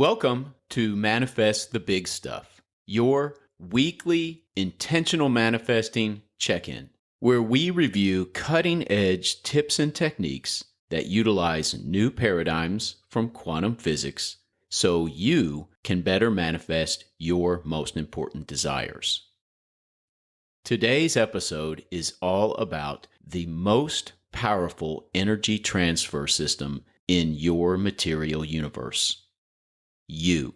Welcome to Manifest the Big Stuff, your weekly intentional manifesting check in, where we review cutting edge tips and techniques that utilize new paradigms from quantum physics so you can better manifest your most important desires. Today's episode is all about the most powerful energy transfer system in your material universe. You.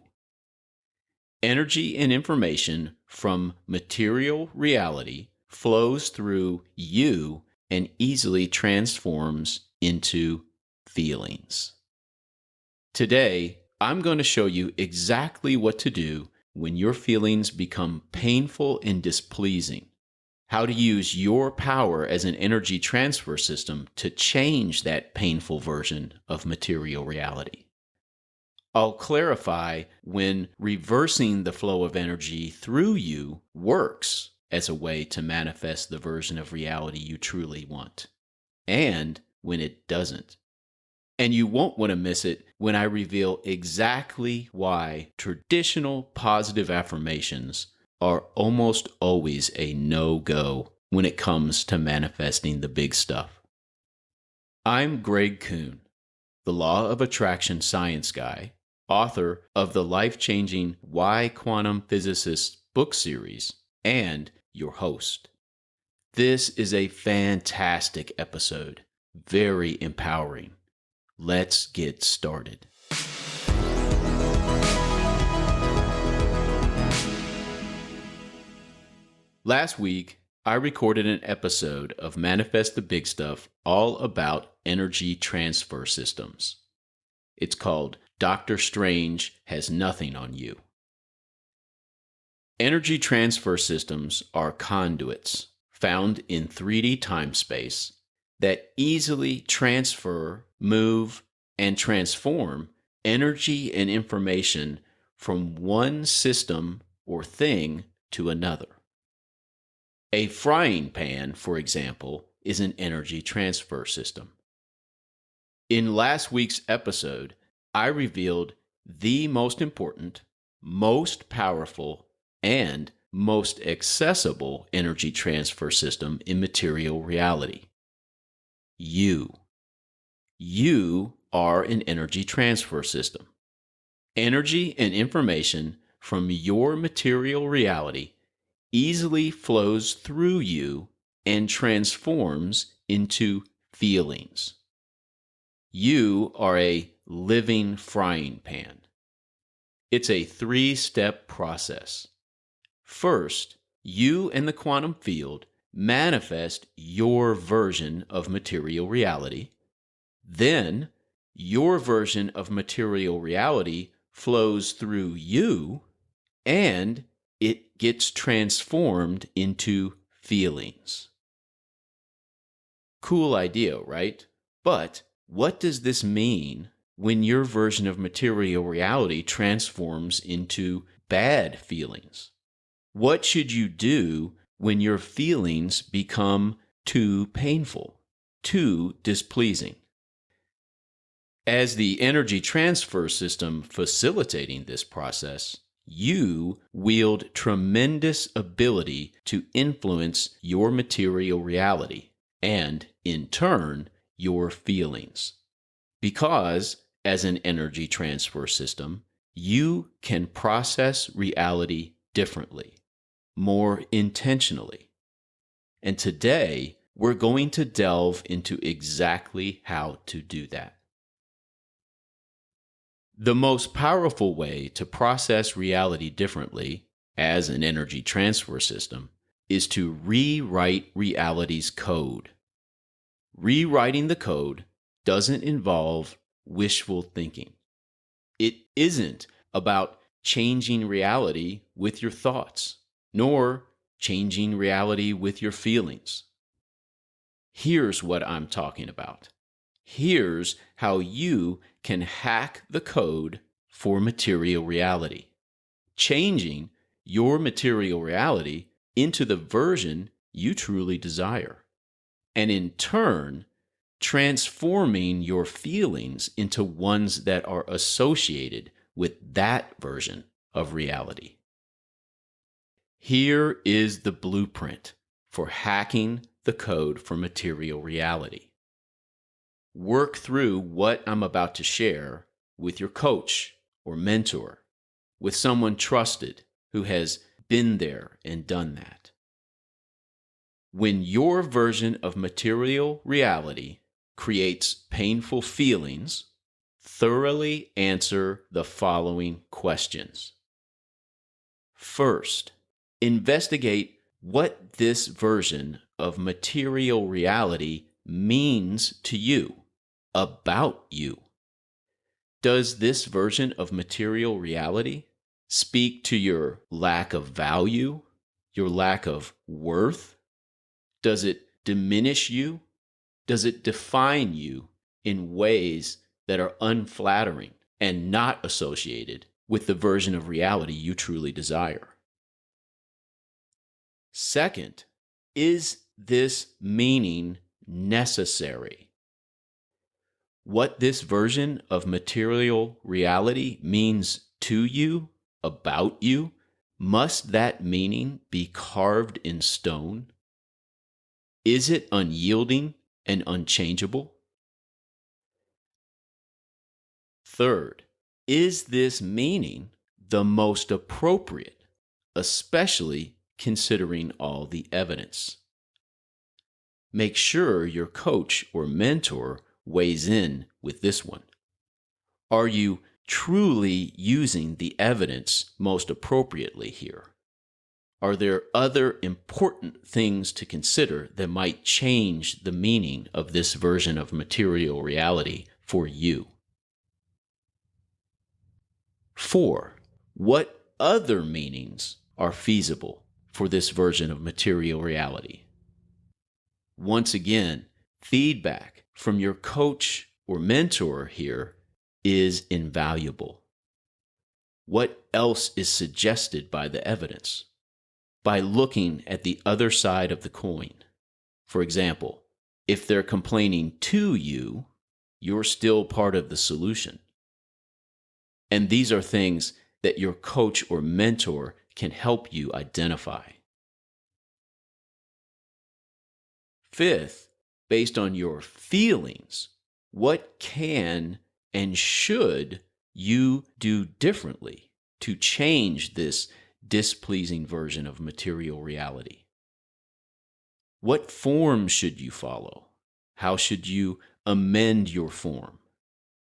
Energy and information from material reality flows through you and easily transforms into feelings. Today, I'm going to show you exactly what to do when your feelings become painful and displeasing, how to use your power as an energy transfer system to change that painful version of material reality. I'll clarify when reversing the flow of energy through you works as a way to manifest the version of reality you truly want, and when it doesn't. And you won't want to miss it when I reveal exactly why traditional positive affirmations are almost always a no-go when it comes to manifesting the big stuff. I'm Greg Kuhn, the Law of Attraction science guy, author of the life-changing Why Quantum Physicists book series, and your host. This is a fantastic episode, very empowering. Let's get started. Last week, I recorded an episode of Manifest the Big Stuff all about energy transfer systems. It's called Dr. Strange Has Nothing on You. Energy transfer systems are conduits found in 3D time-space that easily transfer, move, and transform energy and information from one system or thing to another. A frying pan, for example, is an energy transfer system. In last week's episode, I revealed the most important, most powerful, and most accessible energy transfer system in material reality. You. You are an energy transfer system. Energy and information from your material reality easily flows through you and transforms into feelings. You are a living frying pan. It's a 3-step process. First, you and the quantum field manifest your version of material reality. Then, your version of material reality flows through you, and it gets transformed into feelings. Cool idea, right? But what does this mean when your version of material reality transforms into bad feelings? What should you do when your feelings become too painful, too displeasing? As the energy transfer system facilitating this process, you wield tremendous ability to influence your material reality and, in turn, your feelings. Because, as an energy transfer system, you can process reality differently, more intentionally. And today, we're going to delve into exactly how to do that. The most powerful way to process reality differently, as an energy transfer system, is to rewrite reality's code. Rewriting the code doesn't involve wishful thinking. It isn't about changing reality with your thoughts, nor changing reality with your feelings. Here's what I'm talking about. Here's how you can hack the code for material reality, changing your material reality into the version you truly desire, and in turn, transforming your feelings into ones that are associated with that version of reality. Here is the blueprint for hacking the code for material reality. Work through what I'm about to share with your coach or mentor, with someone trusted who has been there and done that. When your version of material reality creates painful feelings, thoroughly answer the following questions. First, investigate what this version of material reality means to you, about you. Does this version of material reality speak to your lack of value, your lack of worth? Does it diminish you? Does it define you in ways that are unflattering and not associated with the version of reality you truly desire? Second, is this meaning necessary? What this version of material reality means to you, about you, must that meaning be carved in stone? Is it unyielding and unchangeable? Third, is this meaning the most appropriate, especially considering all the evidence? Make sure your coach or mentor weighs in with this one. Are you truly using the evidence most appropriately here? Are there other important things to consider that might change the meaning of this version of material reality for you? 4. What other meanings are feasible for this version of material reality? Once again, feedback from your coach or mentor here is invaluable. What else is suggested by the evidence? By looking at the other side of the coin. For example, if they're complaining to you, you're still part of the solution. And these are things that your coach or mentor can help you identify. Fifth, based on your feelings, what can and should you do differently to change this displeasing version of material reality? What form should you follow? How should you amend your form?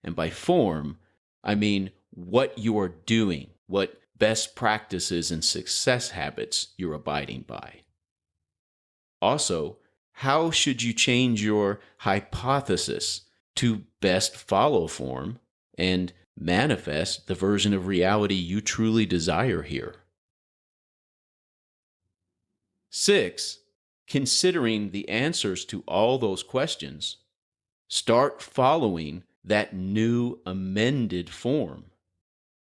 And by form, I mean what you are doing, what best practices and success habits you're abiding by. Also, how should you change your hypothesis to best follow form and manifest the version of reality you truly desire here? 6, considering the answers to all those questions, start following that new amended form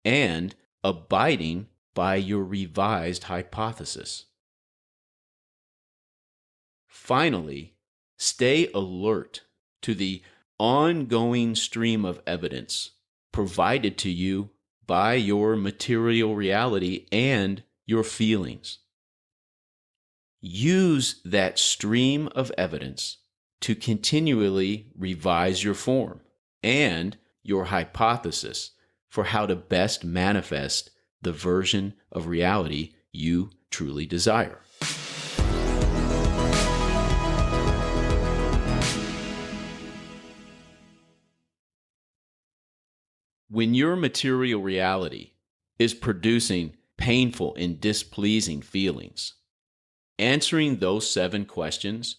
and abiding by your revised hypothesis. Finally, stay alert to the ongoing stream of evidence provided to you by your material reality and your feelings. Use that stream of evidence to continually revise your form and your hypothesis for how to best manifest the version of reality you truly desire. When your material reality is producing painful and displeasing feelings, answering those 7 questions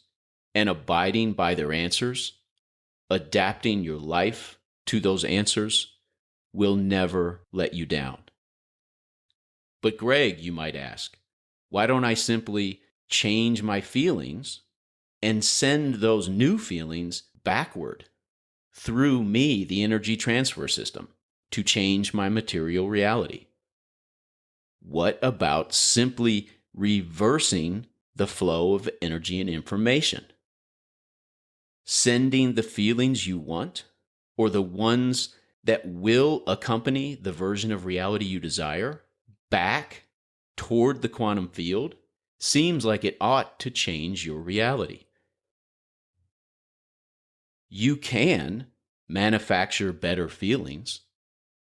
and abiding by their answers, adapting your life to those answers, will never let you down. But Greg, you might ask, why don't I simply change my feelings and send those new feelings backward through me, the energy transfer system, to change my material reality? What about simply reversing the flow of energy and information? Sending the feelings you want or the ones that will accompany the version of reality you desire back toward the quantum field seems like it ought to change your reality. You can manufacture better feelings,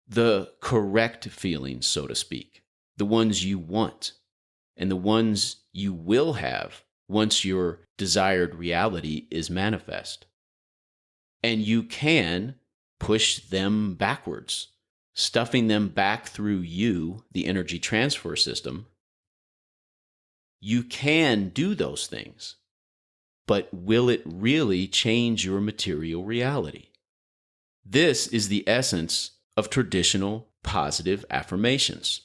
the correct feelings, so to speak, the ones you want, and the ones you will have once your desired reality is manifest. And you can push them backwards, stuffing them back through you, the energy transfer system. You can do those things, but will it really change your material reality? This is the essence of traditional positive affirmations.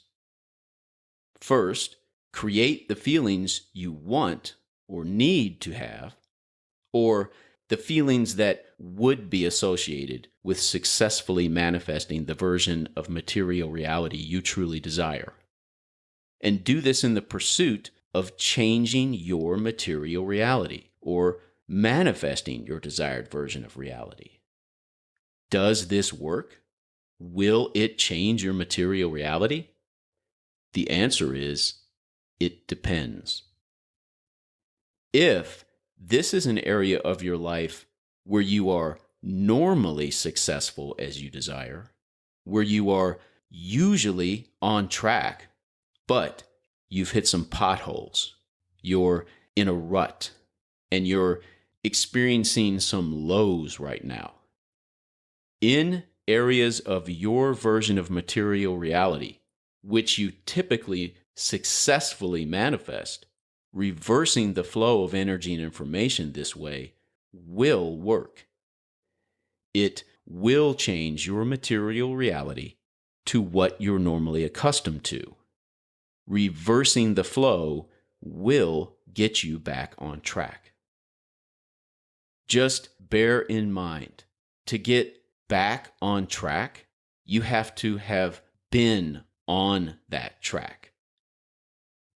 First, create the feelings you want or need to have, or the feelings that would be associated with successfully manifesting the version of material reality you truly desire. And do this in the pursuit of changing your material reality or manifesting your desired version of reality. Does this work? Will it change your material reality? The answer is, it depends. If this is an area of your life where you are normally successful as you desire, where you are usually on track, but you've hit some potholes, you're in a rut, and you're experiencing some lows right now, in areas of your version of material reality, which you typically successfully manifest, reversing the flow of energy and information this way will work. It will change your material reality to what you're normally accustomed to. Reversing the flow will get you back on track. Just bear in mind, to get back on track, you have to have been on that track.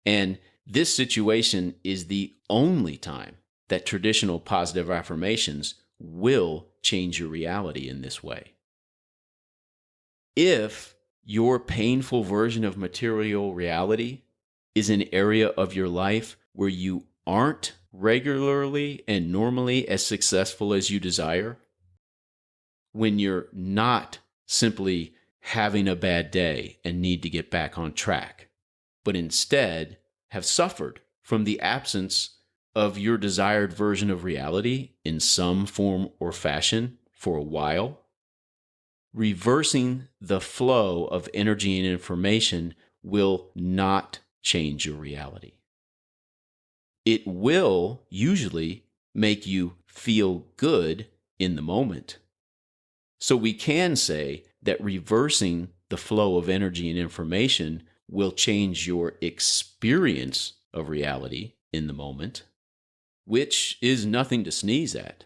And this situation is the only time that traditional positive affirmations will change your reality in this way. If your painful version of material reality is an area of your life where you aren't regularly and normally as successful as you desire, when you're not simply having a bad day and need to get back on track, but instead have suffered from the absence of your desired version of reality in some form or fashion for a while, reversing the flow of energy and information will not change your reality. It will usually make you feel good in the moment. So we can say that reversing the flow of energy and information will change your experience of reality in the moment, which is nothing to sneeze at.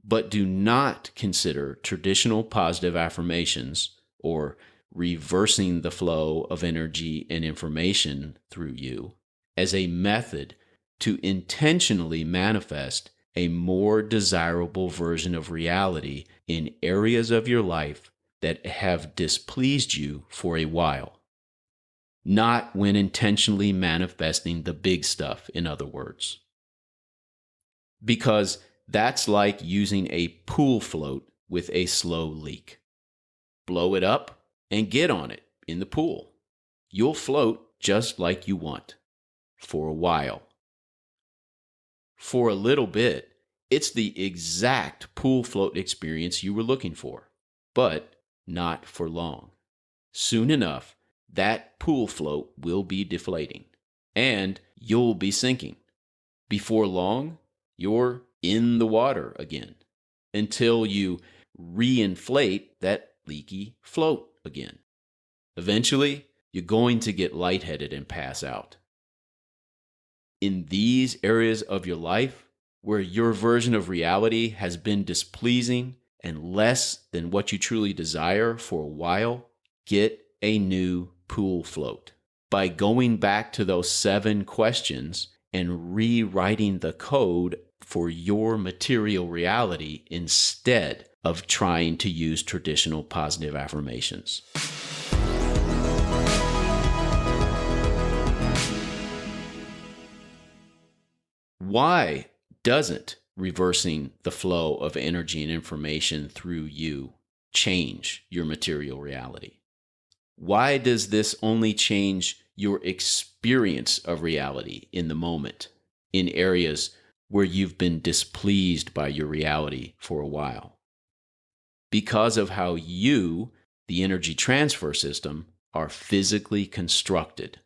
But do not consider traditional positive affirmations or reversing the flow of energy and information through you as a method to intentionally manifest a more desirable version of reality in areas of your life that have displeased you for a while. Not when intentionally manifesting the big stuff, in other words. Because that's like using a pool float with a slow leak. Blow it up and get on it in the pool. You'll float just like you want for a while. For a little bit, it's the exact pool float experience you were looking for, but not for long. Soon enough, that pool float will be deflating, and you'll be sinking. Before long, you're in the water again, until you reinflate that leaky float again. Eventually, you're going to get lightheaded and pass out. In these areas of your life where your version of reality has been displeasing and less than what you truly desire for a while, get a new pool float by going back to those 7 questions and rewriting the code for your material reality instead of trying to use traditional positive affirmations. Why doesn't reversing the flow of energy and information through you change your material reality? Why does this only change your experience of reality in the moment, in areas where you've been displeased by your reality for a while? Because of how you, the energy transfer system, are physically constructed.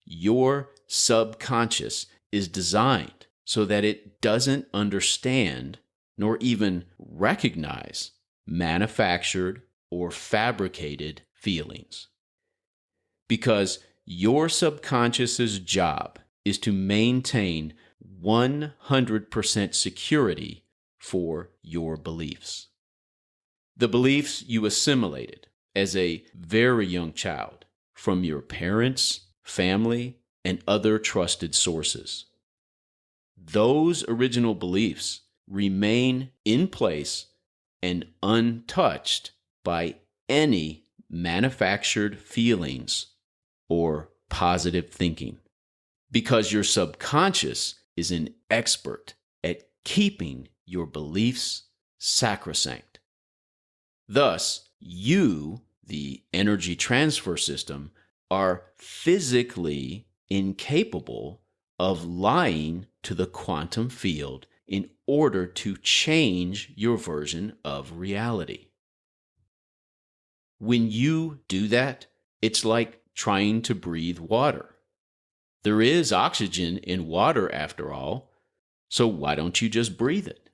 Your subconscious is designed so that it doesn't understand nor even recognize manufactured or fabricated feelings. Because your subconscious's job is to maintain 100% security for your beliefs. The beliefs you assimilated as a very young child from your parents, family, and other trusted sources. Those original beliefs remain in place and untouched by any manufactured feelings or positive thinking, because your subconscious is an expert at keeping your beliefs sacrosanct. Thus, you, the energy transfer system, are physically incapable of lying to the quantum field in order to change your version of reality. When you do that, it's like trying to breathe water. There is oxygen in water after all, so why don't you just breathe it?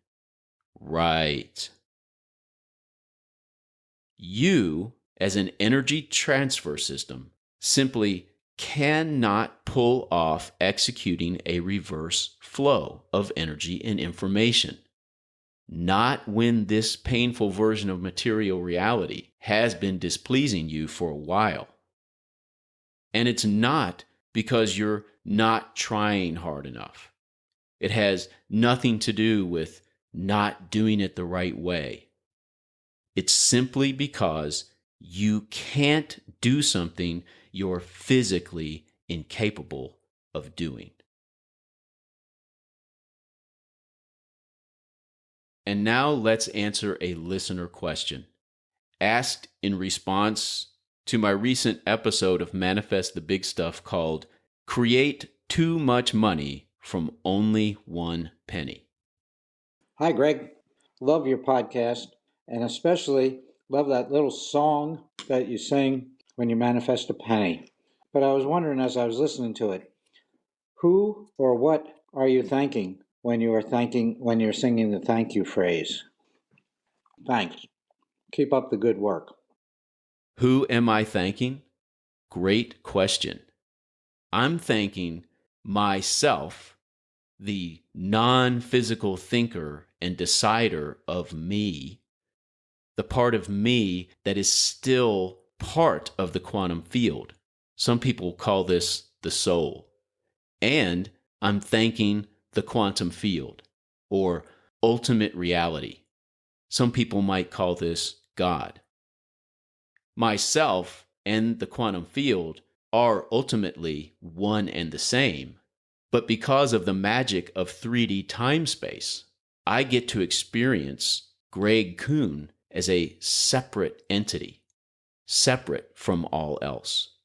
Right. You, as an energy transfer system, simply cannot pull off executing a reverse flow of energy and information. Not when this painful version of material reality has been displeasing you for a while. And it's not because you're not trying hard enough. It has nothing to do with not doing it the right way. It's simply because you can't do something you're physically incapable of doing. And now let's answer a listener question asked in response to my recent episode of Manifest the Big Stuff called Create Too Much Money from Only One Penny. Hi, Greg. Love your podcast, and especially love that little song that you sing when you manifest a penny. But I was wondering as I was listening to it, who or what are you thanking when you're singing the thank you phrase? Thanks. Keep up the good work. Who am I thanking? Great question. I'm thanking myself, the non-physical thinker and decider of me, the part of me that is still part of the quantum field. Some people call this the soul. And I'm thanking the quantum field or ultimate reality. Some people might call this God. Myself and the quantum field are ultimately one and the same, but because of the magic of 3D time-space, I get to experience Greg Kuhn as a separate entity, separate from all else.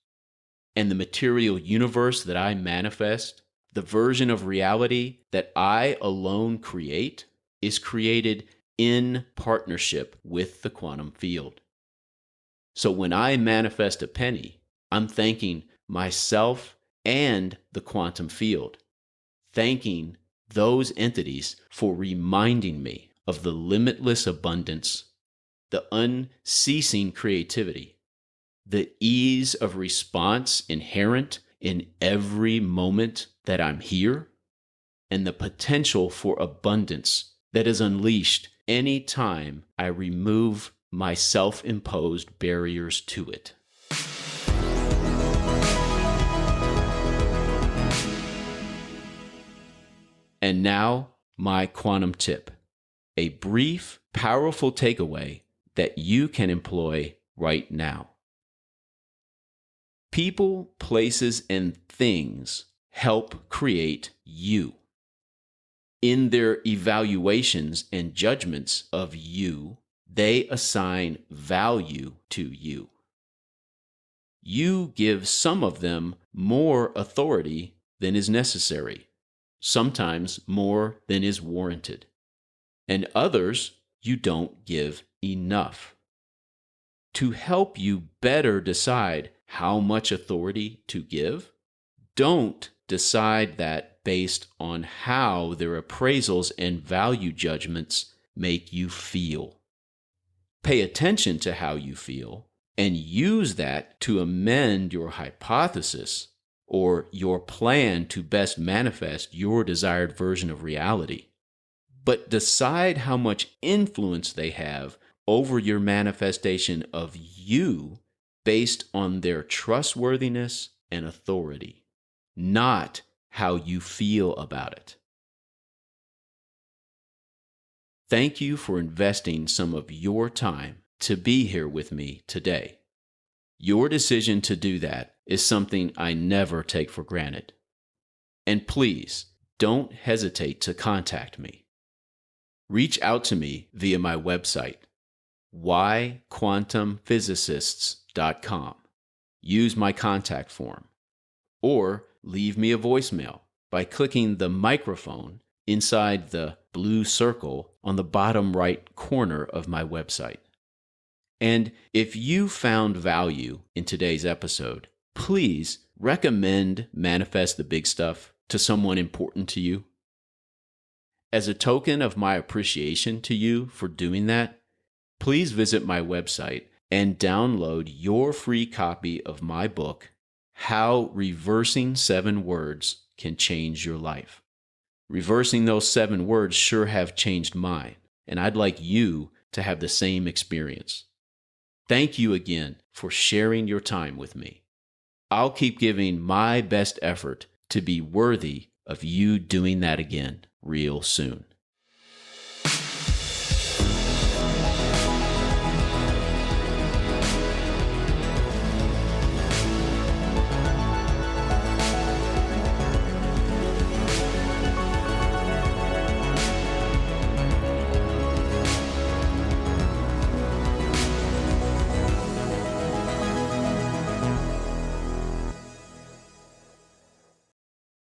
And the material universe that I manifest, the version of reality that I alone create, is created in partnership with the quantum field. So when I manifest a penny, I'm thanking myself and the quantum field, thanking those entities for reminding me of the limitless abundance, the unceasing creativity, the ease of response inherent in every moment that I'm here, and the potential for abundance that is unleashed any time I remove my self-imposed barriers to it. And now, my quantum tip, a brief, powerful takeaway that you can employ right now. People, places, and things help create you. In their evaluations and judgments of you, they assign value to you. You give some of them more authority than is necessary, sometimes more than is warranted, and others you don't give enough. To help you better decide how much authority to give, don't decide that based on how their appraisals and value judgments make you feel. Pay attention to how you feel and use that to amend your hypothesis or your plan to best manifest your desired version of reality. But decide how much influence they have over your manifestation of you based on their trustworthiness and authority, not how you feel about it. Thank you for investing some of your time to be here with me today. Your decision to do that is something I never take for granted. And please, don't hesitate to contact me. Reach out to me via my website, whyquantumphysicists.com. Use my contact form, or leave me a voicemail by clicking the microphone inside the blue circle on the bottom right corner of my website. And if you found value in today's episode, please recommend Manifest the Big Stuff to someone important to you. As a token of my appreciation to you for doing that, please visit my website and download your free copy of my book, How Reversing 7 Words Can Change Your Life. Reversing those 7 words sure have changed mine, and I'd like you to have the same experience. Thank you again for sharing your time with me. I'll keep giving my best effort to be worthy of you doing that again real soon.